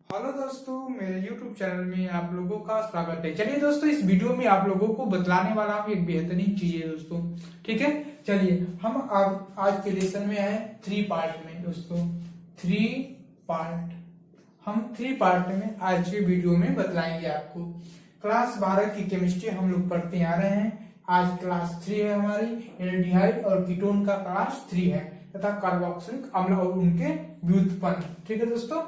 Hello दोस्तों, मेरे YouTube channel में आप लोगों का स्वागत है। चलिए दोस्तों, इस वीडियो में आप लोगों को बतलाने वाला हूँ एक बेहतरीन चीज है दोस्तों। ठीक है, चलिए हम आज के लेसन में आए 3 पार्ट में दोस्तों। 3 पार्ट हम 3 पार्ट में आज के वीडियो में बतलाएंगे आपको। क्लास 12 की केमिस्ट्री हम लोग पढ़ते आ रहे हैं। आज क्लास 3 है हमारी। एल्डिहाइड और कीटोन का क्लास 3 है तथा कार्बोक्सिलिक अम्ल और उनके व्युत्पन्न। ठीक है दोस्तों,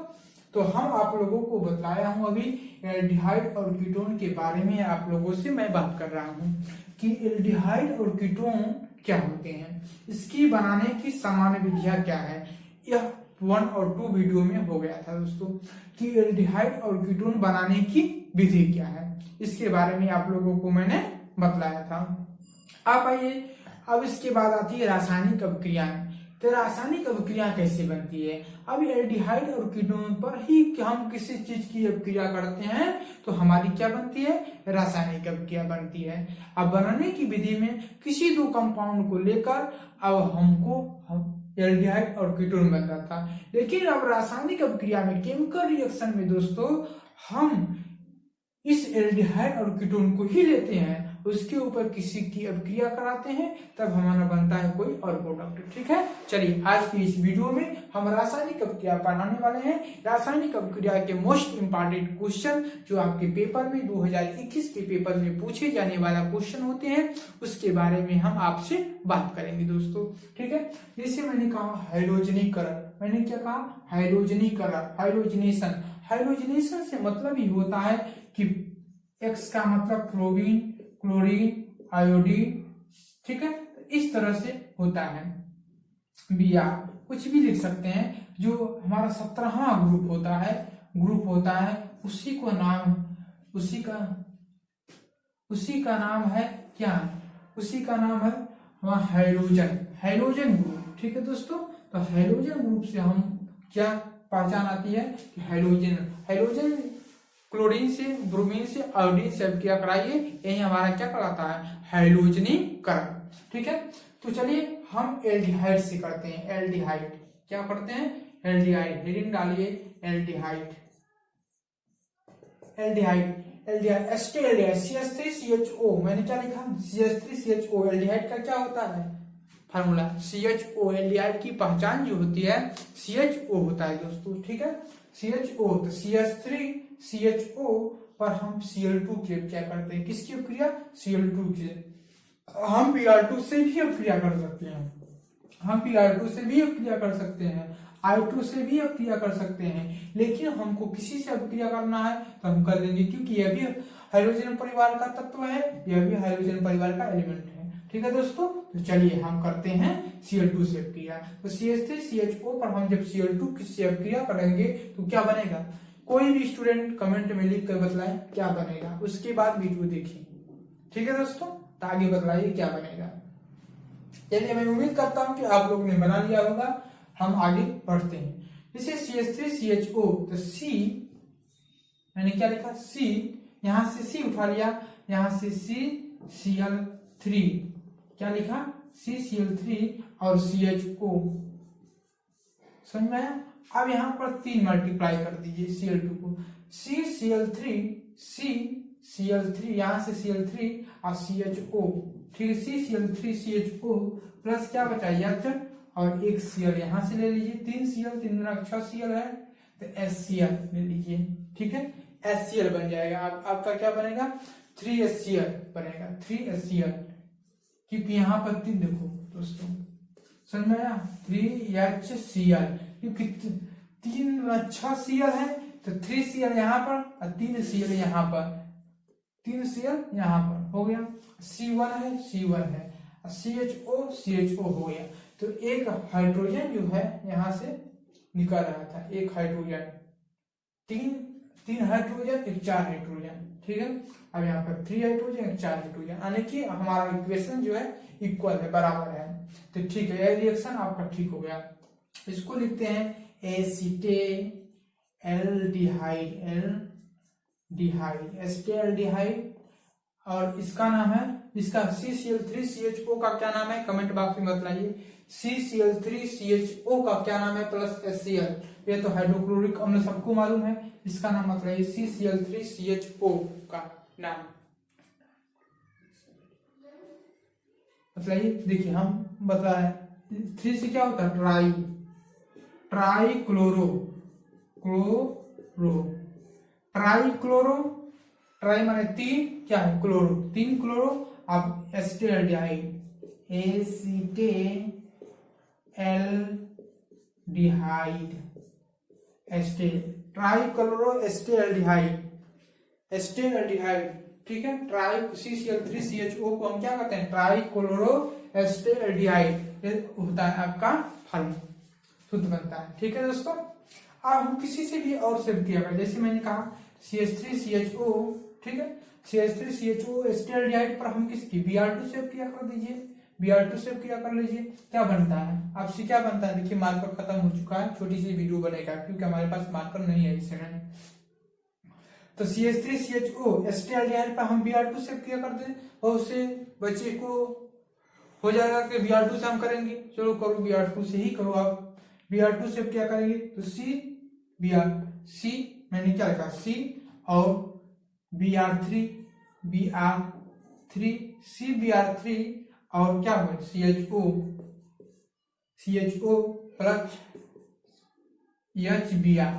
तो हम आप लोगों को बताया हूं अभी एल्डिहाइड और कीटोन के बारे में। आप लोगों से मैं बात कर रहा हूं कि एल्डिहाइड और कीटोन क्या होते हैं, इसकी बनाने की सामान्य विधियां क्या है। यह 1 और 2 वीडियो में हो गया था दोस्तों कि एल्डिहाइड और कीटोन बनाने की विधि क्या है, इसके बारे में आप लोगों को मैंने बतलाया था। आप आइए, अब इसके बाद आती है रासायनिक अभिक्रियाएं। तो रासायनिक अभिक्रिया कैसे बनती है। अब एल्डिहाइड और कीटोन पर ही हम किसी चीज की अभिक्रिया करते हैं तो हमारी क्या बनती है, रासायनिक अभिक्रिया बनती है। अब बनाने की विधि में किसी 2 कंपाउंड को लेकर अब हम एल्डिहाइड और कीटोन बन रहा था। लेकिन अब रासायनिक अभिक्रिया में, केमिकल रिएक्शन में दोस्तों, हम इस एल्डिहाइड और कीटोन को ही लेते हैं, उसके ऊपर किसी की अभिक्रिया कराते हैं, तब हमारा बनता है कोई और प्रोडक्ट। ठीक है, चलिए आज की इस वीडियो में हम रासायनिक अभिक्रिया पढ़ाने वाले हैं। रासायनिक अभिक्रिया के मोस्ट इंपॉर्टेंट क्वेश्चन जो आपके पेपर में 2021 के पेपर में पूछे जाने वाला क्वेश्चन होते हैं, उसके बारे में हम आपसे बात करेंगे दोस्तों। ठीक है, जैसे मैंने कहा हाइड्रोजनीकरण, मैंने क्या कहा, हाइड्रोजनीकरण, हाइड्रोजनेशन। हाइड्रोजनेशन से मतलब ही होता है कि एक्स का मतलब फ्लोरीन, क्लोरीन, आयोडीन। ठीक है, इस तरह से होता है। बिया कुछ भी लिख सकते हैं। जो हमारा 17वां ग्रुप होता है उसी का नाम है क्या, उसी का नाम है हमारा हाइड्रोजन ग्रुप। ठीक है दोस्तों, तो हाइड्रोजन ग्रुप से हम क्या पहचान आती है कि हाइड्रोजन क्लोरीन से, ब्रोमीन से, आयोडीन से अभिक्रिया कराइए, यही हमारा क्या कराता है, हाइड्रोजनीकरण। ठीक है, तो चलिए हम एल्डिहाइड से करते हैं। एल्डिहाइड क्या करते हैं, एल्डिहाइड, हेडिंग डालिए एल्डिहाइड। CH3CHO, मैंने क्या लिखा, CH3CHO। एल्डिहाइड का क्या होता है फार्मूला, CHO। एल्डिहाइड की पहचान जो होती है CHO होता है दोस्तों। ठीक है, CHO, तो CH3CHO पर हम Cl2 की अभिक्रिया करते हैं। किसकी अभिक्रिया, Cl2 की। हम Br2 से भी अभिक्रिया कर सकते हैं, I2 से भी अभिक्रिया कर सकते हैं, लेकिन हमको किसी से अभिक्रिया करना है तो हम कर देंगे, क्योंकि यह भी हाइड्रोजन परिवार का तत्व है, यह भी हाइड्रोजन परिवार का एलिमेंट है। ठीक है दोस्तों, तो चलिए हम करते हैं Cl2 से अभिक्रिया। तो CH3CHO पर हम जब Cl2 से अभिक्रिया करेंगे तो क्या बनेगा, कोई भी स्टूडेंट कमेंट में लिख कर बतलाए क्या बनेगा, उसके बाद वीडियो देखिए। ठीक है दोस्तों, तो आगे बतलाइए क्या बनेगा। चलिए, मैं उम्मीद करता हूं कि आप लोगों ने बना लिया होगा। हम आगे बढ़ते हैं। जैसे CH3CHO, तो C मैंने क्या लिखा, C, यहां से C उठा लिया, यहां से CCl3, क्या लिखा, CCl3 और CHO, समझ में आया। अब यहां पर 3 मल्टीप्लाई कर दीजिए Cl2 को, CCl3 यहां से Cl3 और CHO। ठीक है, CCl3CHO प्लस क्या बचा H और एक Cl यहां से ले लीजिए, 3 Cl, 3 गुना 6 Cl है, तो HCl ले लीजिए। ठीक है, HCl बन जाएगा। आपका क्या बनेगा, 3HCl बनेगा, 3HCl, क्योंकि यहाँ पर 3, देखो दोस्तों समझ में आया, 3HCl, क्योंकि 3 गुना 6 Cl है, तो 3Cl यहाँ पर और 3Cl यहाँ पर, 3Cl यहाँ पर हो गया, C1 है, CHO हो गया। तो एक हाइड्रोजन जो है यहां से निकल रहा था, एक हाइड्रोजन, 3 हाइड्रोजन, एक 4 हाइड्रोजन। ठीक है, अब यहाँ पर 3 हाइड्रोजन, एक 4 हाइड्रोजन, यानी कि हमारा इक्वेशन जो है इक्वल है, बराबर है। तो ठीक है, यह रिएक्शन आपका ठीक हो गया। इसको लिखते हैं एसिटेल्डिहाइड, और इसका नाम है, इसका CCl3CHO का क्या नाम है, कमेंट बॉक्स में बतलाइए। CCl3CHO का क्या नाम है प्लस HCl, ये तो हाइड्रोक्लोरिक अम्ल सबको मालूम है, इसका नाम मतलब CCl3CHO का नाम। मतलब देखिए हम बताए 3 से क्या होता है, try chloro try chloro, try माने 3, क्या है क्लोरो, 3 क्लोरो, अब एसिटाल्डिहाइड ट्राई क्लोरो एस्टेल्डिहाइड, ठीक है। ट्राई CCl3CHO को हम क्या कहते हैं, ट्राई क्लोरो एस्टेल्डिहाइड, ये होता है आपका फॉर्म, शुद्ध बनता है, ठीक है दोस्तों। अब हम किसी से भी और सेव किया करें, जैसे मैंने कहा CH3CHO, ठीक है, CH3CHO एस्टेल्डिहाइड पर हम किसकी Br2 सेव किया कर दीजिए, Br2 सेव किया कर लीजिए, क्या बनता है आपसे, क्या बनता है, देखिए मार्कर खत्म हो चुका है, छोटी सी वीडियो बनेगा क्योंकि हमारे पास मार्कर नहीं है इस समय। तो CH3CHO एस्टेल्डिहाइड पर हम Br2 सेव किया कर दें और उससे बच्चे को हो जाएगा कि Br2 से हम करेंगे, चलो करो Br2 से ही करो, आप Br2 से क्या करेंगे, तो C मैंने क्या लिखा C और Br3 CBr3 और क्या हो CHO प्लस HBr,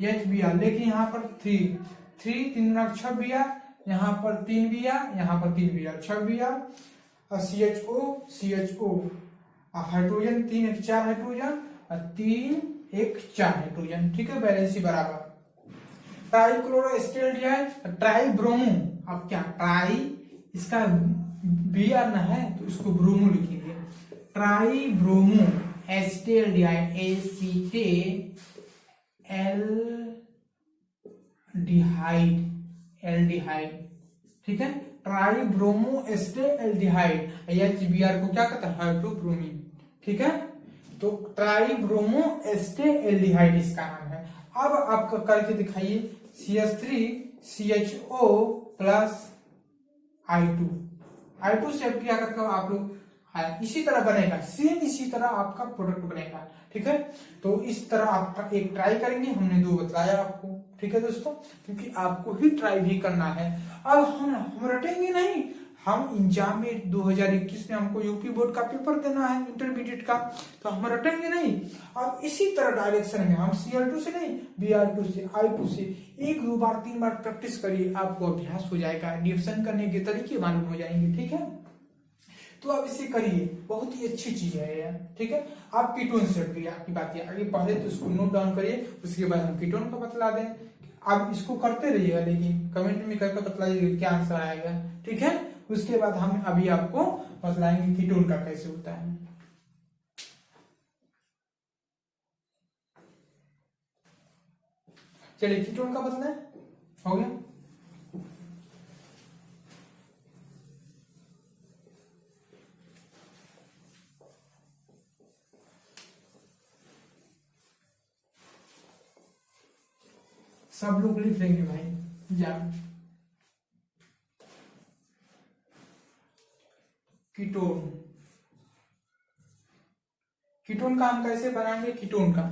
लेकिन यहाँ पर 3 3 6 Br, यहाँ पर 3 Br, यहाँ पर 3 Br, 6 Br और CHO हाइड्रोजन 3 1 4 हाइड्रोजन और 3 1 4 हाइड्रोजन, ठीक है, बैलेंसी बराबर। ट्राईक्लोरो एस्टेल्डिहाइड, ट्राई ब्रोमो, अब क्या ट्राई, इसका Br ना है तो इसको ब्रोमो लिखेंगे, ट्राई ब्रोमो एस्टेल्डिहाइड एल्डिहाइड, ठीक है, ट्राई ब्रोमो एस्टेल्डिहाइड, HBr को क्या कहता है, हाइड्रोब्रोमीन, ठीक है। तो ट्राई ब्रोमो एस्टेल्डिहाइड इसका नाम है। अब आप करके दिखाइए CH3CHO प्लस I2 से अब क्या करते हो आप लोग, इसी तरह बनेगा, सेम इसी तरह आपका प्रोडक्ट बनेगा, ठीक है। तो इस तरह आप एक ट्राई करेंगे, हमने 2 बताया आपको, ठीक है दोस्तों, क्योंकि आपको ही ट्राई भी करना है। अब हम रटेंगे नहीं, हम एग्जाम में 2021 में हमको यूपी बोर्ड का पेपर देना है इंटरमीडिएट का, तो हम रटेंगे नहीं। अब इसी तरह डायरेक्शन में हम Cl2 से नहीं, Br2 से, I2 से 1 2 बार 3 बार प्रैक्टिस करिए, आपको अभ्यास हो जाएगा, रिएक्शन करने के तरीके मालूम हो जाएंगे, ठीक है। तो आप इसे करिए, बहुत ही अच्छी चीज है यार, ठीक है। आप कीटोन से की बात है आगे, पहले तो इसको नोट डाउन करिए, उसके बाद हम कीटोन का बतला दें। आप इसको करते रहिएगा, लेकिन कमेंट में करके बतलाइएगा क्या आंसर आएगा, ठीक है। उसके बाद हम अभी आपको बतलाएंगे कीटोन का कैसे होता है। चलिए कीटोन का बतलाएं, हो गया। सब लोग लिख लेंगे भाई, जान कीटोन का हम कैसे बनाएंगे, कीटोन का,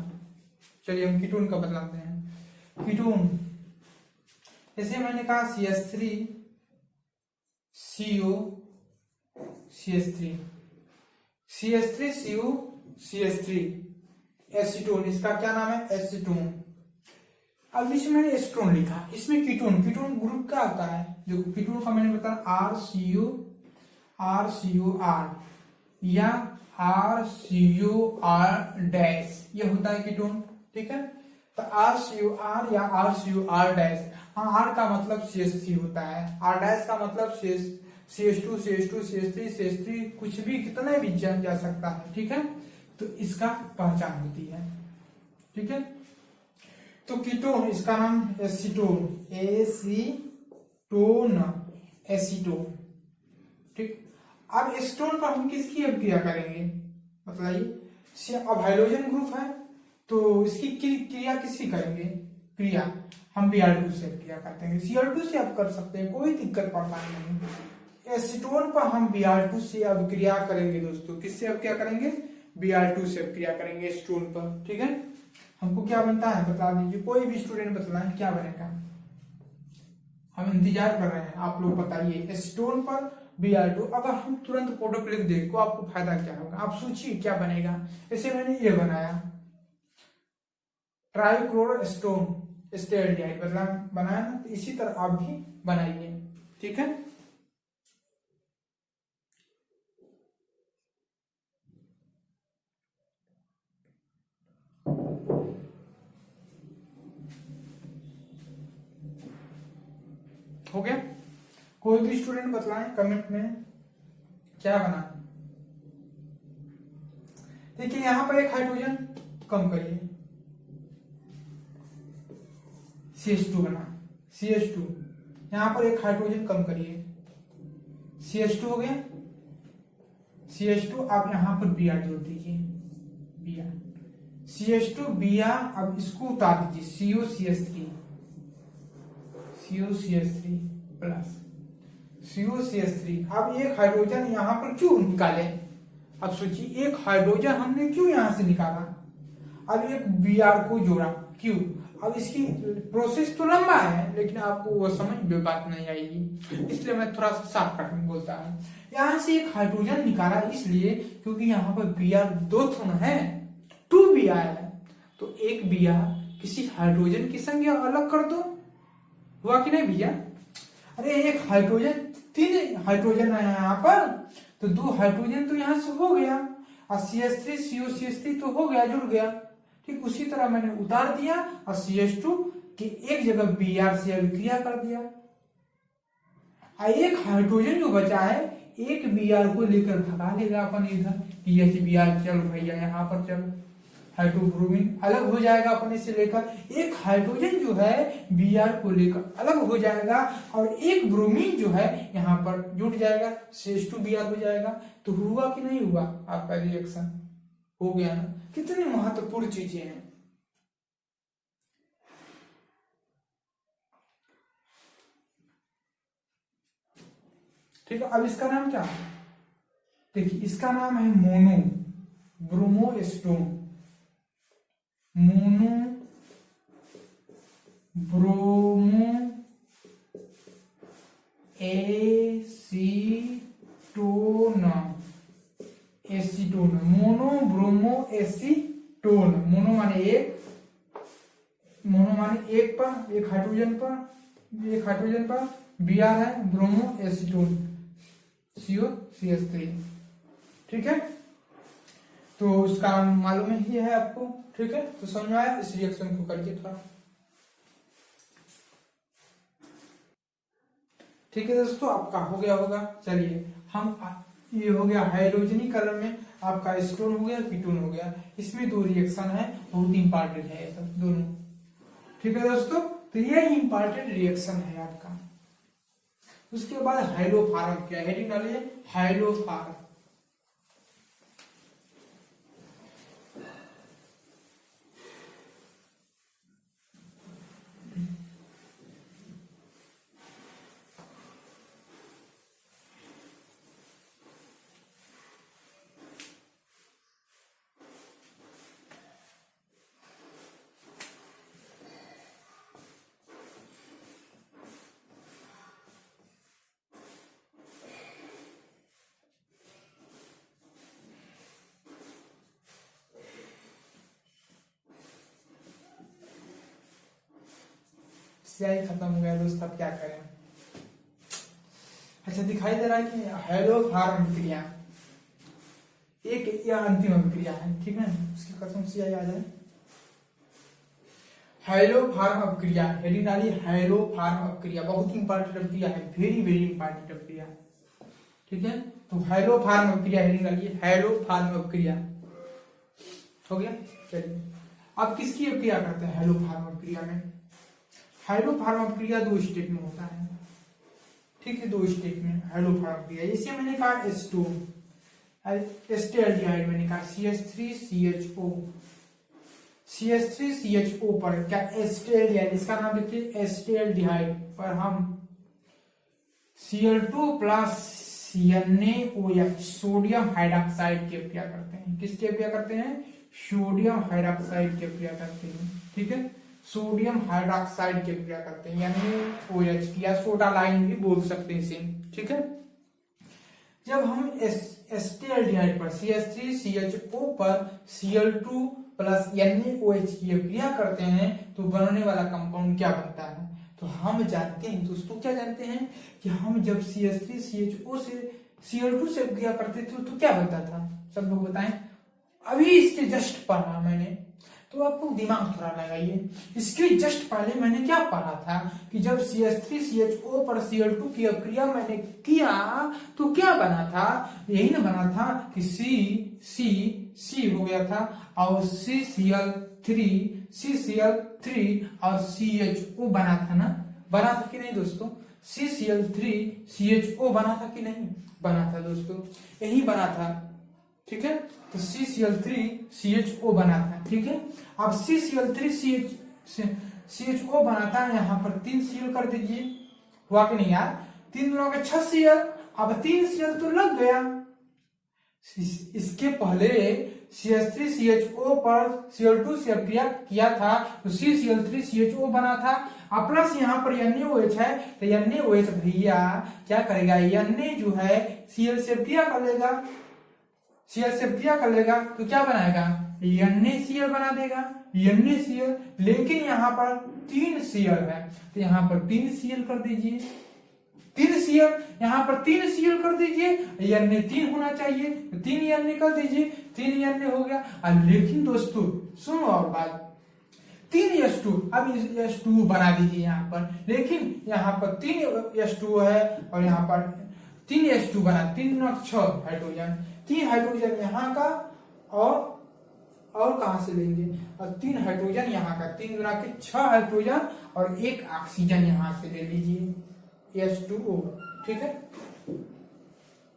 चलिए हम कीटोन का बतलाते हैं। कीटोन जैसे मैंने कहा CH3CO एसीटोन, इसका क्या नाम है, एसीटोन। अब इसमें मैंने एस्ट्रोन लिखा, इसमें कीटोन ग्रुप क्या होता है, जो कीटोन का मैंने बताया RCOR या RCOR डैश, ये होता है कीटोन, ठीक है। तो RCOR या RCOR डैश, हाँ R का मतलब CH3 होता है, R डैश का मतलब CH2 CH3 कुछ भी कितना भी जा सकता है, ठीक है। तो इसका पहचान होती है, ठीक है। तो कीटोन, इसका नाम एसीटोन, एसीटोन, ठीक। अब एसीटोन पर हम किसकी अब क्रिया करेंगे बताइए, अब हाइड्रोजन ग्रुप है तो इसकी क्रिया किसकी करेंगे, क्रिया हम Br2 से क्रिया करते हैं, Cl2 से आप कर सकते हैं, कोई दिक्कत परेशानी नहीं। एसीटोन पर हम Br2 से अब क्रिया करेंगे दोस्तों, किससे अब क्या करेंगे, Br2 से क्रिया करेंगे स्टोन पर। ठीक है, हमको क्या बनता है बता दीजिए, कोई भी स्टूडेंट बतलाएं क्या बनेगा, हम इंतजार कर रहे हैं, आप लोग बताइए। स्टोन पर Br2, अगर हम तुरंत फोटो क्लिक देख को आपको फायदा क्या होगा, आप सोचिए क्या बनेगा। जैसे मैंने ये बनाया ट्राइक्लोरो स्टोन स्टेरडियाइड बनाया ना, तो इसी तरह आप भी बनाइए। ठीक है, हो गया। कोई भी स्टूडेंट बतलाएं कमेंट में क्या बना। देखिए यहां पर एक हाइड्रोजन कम करिए, CH2 बना, CH2। यहां पर एक हाइड्रोजन कम करिए, CH2 हो गया। CH2 आप यहां पर Br जोड़ दीजिए, Br CH2 Br। अब इसको उतार दीजिए, COCH3 प्लस COCH3। अब एक हाइड्रोजन यहां पर क्यों निकाले, अब सोचिए एक हाइड्रोजन हमने क्यों यहां से निकाला, अब एक Br को जोड़ा क्यों। अब इसकी प्रोसेस तो लंबा है, लेकिन आपको वो समझ में बात नहीं आएगी, इसलिए मैं थोड़ा सा शॉर्टकट में बोलता हूँ। यहां से एक हाइड्रोजन निकाला इसलिए क्योंकि यहाँ पर Br दो थोड़ा है, 2 Br है, तो एक Br किसी हाइड्रोजन की संख्या अलग कर दो, हुआ कि नहीं भैया। अरे एक हाइड्रोजन, 3 हाइड्रोजन है यहाँ पर, तो 2 हाइड्रोजन तो यहाँ से हो गया, और CH3 COCH3 तो हो गया, जुड़ गया। ठीक उसी तरह मैंने उतार दिया और CH2 की एक जगह Br से अभिक्रिया कर दिया। एक हाइड्रोजन जो बचा है एक Br को लेकर भगा लेगा अपन इधर, Br चल भैया यहाँ पर चल, हाइड्रोब्रोमीन अलग हो जाएगा अपने से लेकर, एक हाइड्रोजन जो है Br को लेकर अलग हो जाएगा, और एक ब्रोमीन जो है यहाँ पर जुड़ जाएगा, CH2 Br हो जाएगा। तो हुआ कि नहीं हुआ आपका रिएक्शन, हो गया ना। कितनी महत्वपूर्ण चीजें हैं। ठीक है, अब इसका नाम क्या है, देखिए इसका नाम है monobromoacetone, monobromoacetone, monobromoacetone. Mono माने एक पर, एक हाइड्रोजन पर Br है, ब्रोमो एसीटोन COCH3। ठीक है, तो उसका मालूम ही है आपको। ठीक है, तो समझ में आया, इस रिएक्शन को करके थोड़ा। ठीक है दोस्तों, आपका हो गया होगा। चलिए हम ये हो गया हाइड्रोजनीकरण में आपका एसीटोन हो गया, कीटोन हो गया। इसमें 2 रिएक्शन है, बहुत इंपॉर्टेंट है ये सब दोनों। ठीक है दोस्तों, तो ये इंपॉर्टेंट रिएक्शन है आपका। उसके बाद हाइड्रोफार्म, क्या हेडिंग डालिए, हाइड्रोफार्म। स्याही खत्म हो गया दोस्त, अब क्या करें। अच्छा दिखाई दे रहा है कि हाइड्रोफार्म क्रिया एक या अंतिम अभिक्रिया है। ठीक है, उसकी कसम स्याही आ जाए। हाइड्रोफार्म अभिक्रिया, हेडिंग डाली हाइड्रोफार्म अभिक्रिया, बहुत इंपॉर्टेंट अभिक्रिया है, वेरी वेरी इंपॉर्टेंट अभिक्रिया। ठीक है, तो हाइड्रोफार्म अभिक्रिया, हेडिंग डालिए हाइड्रोफार्म अभिक्रिया। हो गया। चलिए अब किसकी अभिक्रिया करते हैं हाइड्रोफार्म अभिक्रिया में। हाइड्रोफार्म अभिक्रिया 2 स्टेप में होता है। ठीक है, 2 स्टेप में हाइड्रोफार्म अभिक्रिया। इसे मैंने कहा एसीटोन, एस्टेल्डिहाइड मैंने कहा CH3CHO, CH3CHO पर क्या एस्टेल्डिहाइड, इसका नाम देखिए एस्टेल्डिहाइड पर हम Cl2 plus NaOH sodium hydroxide की अभिक्रिया करते हैं। किसकी अभिक्रिया करते हैं? सोडियम हाइड्रोक्साइड की अभिक्रिया करते हैं। ठीक है, सोडियम हाइड्रोक्साइड की अभिक्रिया करते हैं NaOH की, या सोडा लाइन भी बोल सकते हैं इसे। ठीक है, जब हम एस्टेल्डिहाइड पर CH3CHO पर Cl2 प्लस NaOH की अभिक्रिया करते हैं तो बनने वाला कंपाउंड क्या बनता है? तो हम जानते हैं दोस्तों, क्या जानते हैं कि हम जब CH3CHO से Cl2 से अभिक्रिया करते थे तो क्या बनता था? सब लोग बताएं। अभी इसके जस्ट पढ़ा मैंने, तो आपको दिमाग थोड़ा लगाइए। इसके जस्ट पहले मैंने क्या पढ़ा था कि जब CH3CHO पर Cl2 की अभिक्रिया मैंने किया तो क्या बना था? यही ना बना था कि C हो गया था और CCl3 और CHO बना था ना? बना था कि नहीं दोस्तों? CCl3CHO बना था कि नहीं? बना था दोस्तों, यही बना था। ठीक है, तो CCl3CHO बना था। ठीक है, अब CCl3CHO बना था, यहाँ पर 3 Cl कर दीजिए। हुआ कि नहीं यार? 3 दूना के 6 Cl, अब 3 Cl तो लग गया। इसके पहले CH3CHO पर Cl2 से अभिक्रिया किया था तो CCl3CHO बना था, और प्लस यहाँ पर NaOH है तो NaOH भैया क्या करेगा? Na जो है Cl से अभिक्रिया कर लेगा, Cl से अभिक्रिया कर लेगा तो क्या बनाएगा? NaCl बना देगा, NaCl। लेकिन यहाँ पर 3 Cl है तो यहाँ पर 3 Cl कर दीजिए, 3 Cl, यहाँ पर 3 Cl कर दीजिए। Na3 होना चाहिए तो 3 Na कर दीजिए, 3 Na हो गया। लेकिन दोस्तों सुनो और बात, 3H2, अब H2 बना दीजिए यहाँ पर, लेकिन यहाँ पर 3H2 है और यहाँ पर 3H2 बना, 3 नॉट 6 हाइड्रोजन, 3 हाइड्रोजन यहाँ का और कहां से लेंगे? और 3 हाइड्रोजन यहाँ का, 3 गुना के 6 हाइड्रोजन और 1 ऑक्सीजन यहाँ से ले लीजिए H2O। ठीक है,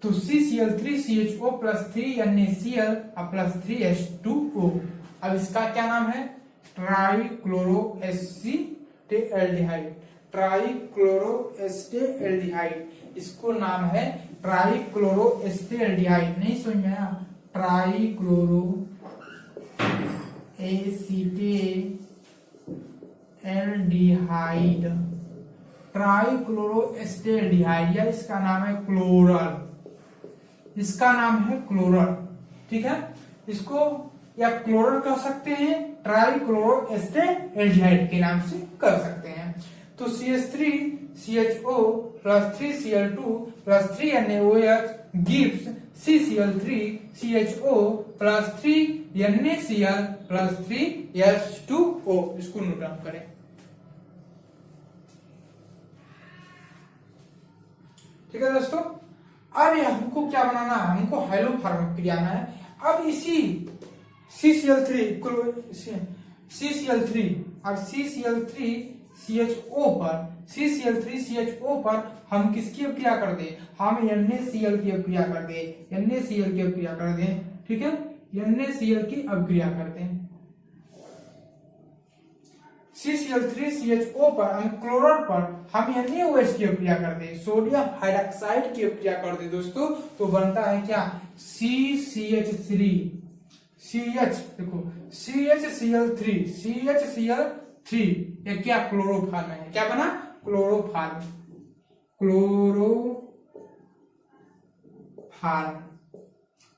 तो CCl3CHO plus 3 NaCl plus 3H2O। अब इसका क्या नाम है? ट्राइक्लोरोएसिटेल्डिहाइड, ट्राइक्लोरोएसिटेल्डिहाइड, इसको नाम है ट्राइक्लोरोएसिटेल्डिहाइड। नहीं समझ में आया? ट्राइक्लोरोएसिटेल्डिहाइड, ट्राइक्लोरोएसिटेल्डिहाइड, या इसका नाम है क्लोरल, इसका नाम है क्लोरल। ठीक है, इसको या क्लोरल कह सकते हैं, ट्राइक्लोरोएसिटेल्डिहाइड के नाम से कर सकते हैं। तो CH3CHO plus 3Cl2 plus 3 NaOH gives CCl3CHO plus 3 NaCl plus 3H2O। इसको नोट डाउन करें। ठीक है दोस्तों, अब हमको क्या बनाना है? हमको हाइलोफॉर्म क्रिया है। अब इसी CCl3 अब CCl3CHO पर हम किसकी अभिक्रिया कर दें? हम NaCl की अभिक्रिया कर दें, NaCl की अभिक्रिया कर दें। ठीक है, NaCl की अभिक्रिया कर दें। CCl3CHO पर हम क्लोरल पर हम NaOH की अभिक्रिया कर दें, सोडियम हाइड्रोक्साइड की अभिक्रिया कर दें दोस्तों, तो बनता है क्या? देखो CHCl3 ये क्या? क्लोरोफॉर्म है। क्या बना? Chloroform,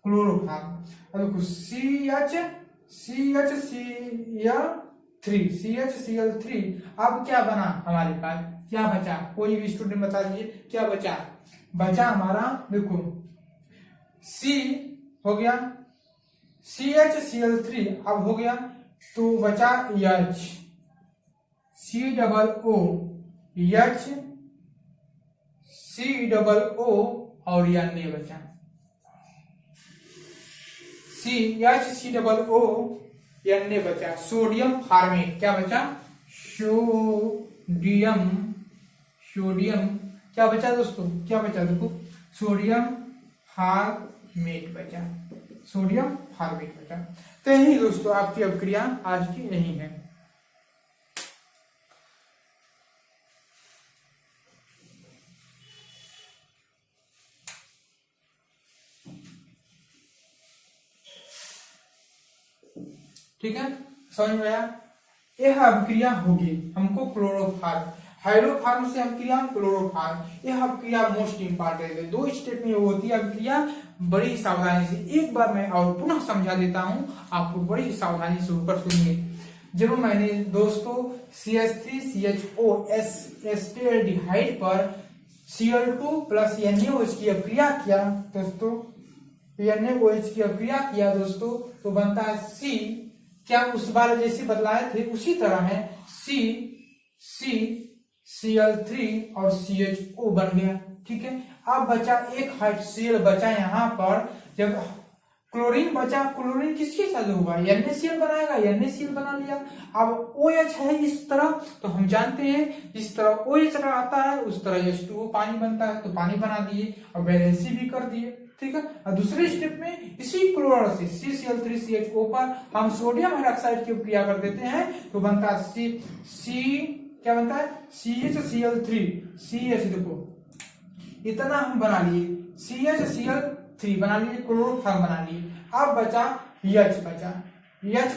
chloroform. अब देखो CHCl3 अब क्या बना हमारे पास? क्या बचा? कोई भी स्टूडेंट बता दीजिए क्या बचा? बचा हमारा, देखो C हो गया, CHCl3 अब हो गया, तो बचा H, COOH और Na बचा, CHCOO Na बचा। सोडियम फॉर्मेट क्या बचा? सोडियम क्या बचा दोस्तों? क्या बचा? देखो सोडियम फॉर्मेट बचा, सोडियम फॉर्मेट बचा। तो यही दोस्तों आपकी अभिक्रिया आज की यही है। ठीक है, समझ में आया। यह अभिक्रिया होगी हमको क्लोरोफार्म, हाइड्रोफार्म से अभिक्रिया क्लोरोफार्म, यह अभिक्रिया मोस्ट इंपॉर्टेंट है। 2 स्टेप में होती है अभिक्रिया, बड़ी सावधानी से। एक बार मैं और पुनः समझा देता हूं, आपको बड़ी सावधानी से ऊपर सुनिए। जब मैंने दोस्तों CH3CHO एस्टेल्डिहाइड पर Cl2 प्लस NaOH की अभिक्रिया किया दोस्तों, NaOH की अभिक्रिया किया दोस्तों, तो बनता है C, क्या उस बार जैसे बदलाए थे उसी तरह है, Cl3 और CHO बन गया। ठीक है, अब बचा एक हाइड्रोक्सिल बचा यहाँ पर, जब क्लोरीन बचा, क्लोरीन किसके साथ होगा, NaCl बनाएगा, NaCl बना लिया। अब OH है इस तरह, तो हम जानते हैं इस तरह OH आता है उस तरह H2O पानी बनता है, तो पानी बना दिए और बैलेंसी भी कर दिए। ठीक है, और दूसरे स्टेप में इसी क्लोराइड से CCl3CHO पर हम सोडियम हाइड्रोक्साइड की क्रिया कर देते हैं, तो बनता है क्या बनता है CHCl3, CH देखो इतना हम बना लिए, CHCl3 बना लिए, क्लोरोफार्म बना लिए। अब बचा H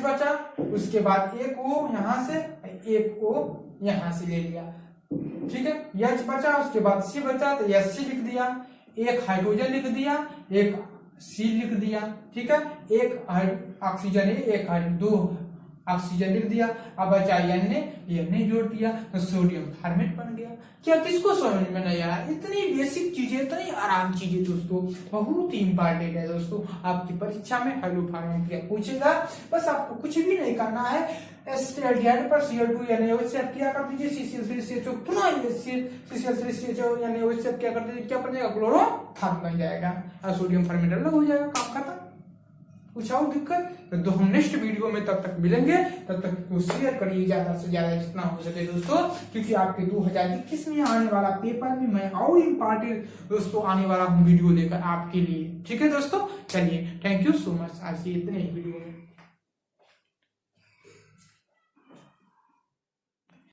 बचा, उसके बाद एक O यहाँ से एक O यहाँ से ले लिया। ठीक है, H बचा, उसके बाद C बचा तो H लिख दिया, एक हाइड्रोजन लिख दिया, एक C लिख दिया। ठीक है, एक ऑक्सीजन है, एक हाइड्रोजन, 2 ऑक्सीजन लिख दिया। अब बचा Na जोड़ दिया तो सोडियम फॉर्मेट बन गया। क्या किसको समझ में नहीं आया? इतनी बेसिक चीजें, इतनी आराम चीजें दोस्तों, बहुत ही इंपॉर्टेंट है दोस्तों। आपकी परीक्षा में हाइड्रोफार्म क्रिया पूछेगा, बस आपको कुछ भी नहीं करना है, एस्टेल्डिहाइड पर Cl2 NaOH से क्या कर दीजिए, CCl3CHO पुनः CCl3CHO NaOH से क्या कर दीजिए, क्या बन जाएगा, क्लोरोफार्म बन जाएगा और सोडियम फॉर्मेट अलग हो जाएगा, काम खत्म। कुछ और दिक्कत तो हम नेक्स्ट वीडियो में तब तक मिलेंगे, तब तक तो शेयर करिए ज्यादा से ज्यादा जितना हो सके दोस्तों, क्योंकि आपके 2021 में आने वाला पेपर में मैं और इम्पोर्टेंट दोस्तों आने वाला हूँ वीडियो लेकर आपके लिए। ठीक है दोस्तों, चलिए थैंक यू सो मच, आज इतने ही वीडियो में।